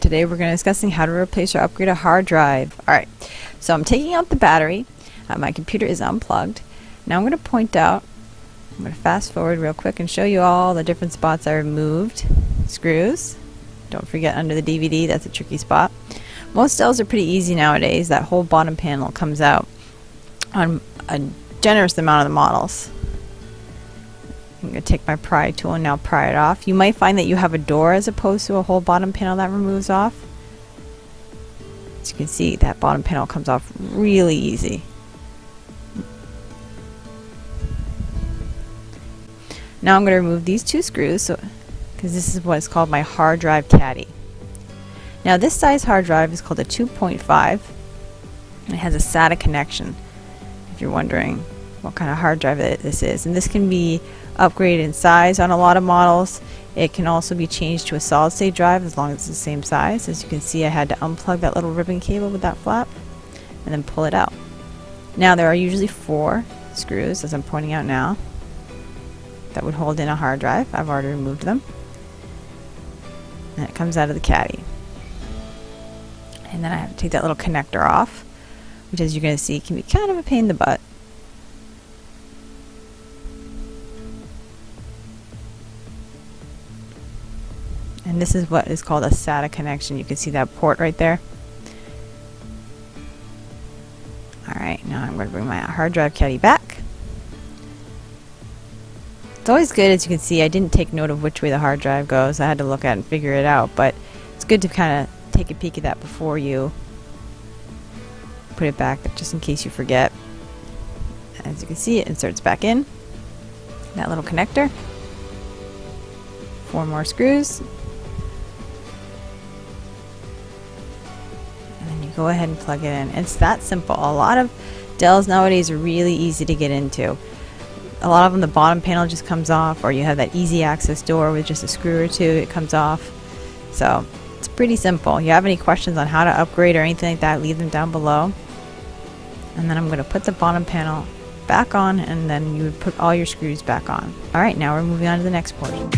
Today we're going to be discussing how to replace or upgrade a hard drive. Alright, so I'm taking out the battery. My computer is unplugged. Now I'm going to point out, I'm going to fast forward real quick and show you all the different spots I removed. Screws. Don't forget under the DVD, that's a tricky spot. Most Dells are pretty easy nowadays. That whole bottom panel comes out on a generous amount of the models. I'm going to take my pry tool and now pry it off. You might find that you have a door as opposed to a whole bottom panel that removes off. As you can see, that bottom panel comes off really easy. Now I'm going to remove these two screws because this is what is called my hard drive caddy. Now this size hard drive is called a 2.5 and it has a SATA connection, if you're wondering what kind of hard drive this is. And this can be upgraded in size on a lot of models. It can also be changed to a solid state drive as long as it's the same size. As you can see, I had to unplug that little ribbon cable with that flap and then pull it out. Now there are usually 4 screws, as I'm pointing out now, that would hold in a hard drive. I've already removed them. And it comes out of the caddy. And then I have to take that little connector off, which, as you're going to see, can be kind of a pain in the butt. And this is what is called a SATA connection. You can see that port right there. Alright, now I'm going to bring my hard drive caddy back. It's always good, as you can see, I didn't take note of which way the hard drive goes. I had to look at it and figure it out, but it's good to kind of take a peek at that before you put it back, just in case you forget. As you can see, it inserts back in that little connector. 4 more screws. Go ahead and plug it in. It's that simple. A lot of Dells nowadays are really easy to get into. A lot of them, the bottom panel just comes off, or you have that easy access door with just a screw or two, it comes off. So it's pretty simple. If you have any questions on how to upgrade or anything like that, leave them down below. And then I'm going to put the bottom panel back on, and then you would put all your screws back on. Alright, now we're moving on to the next portion.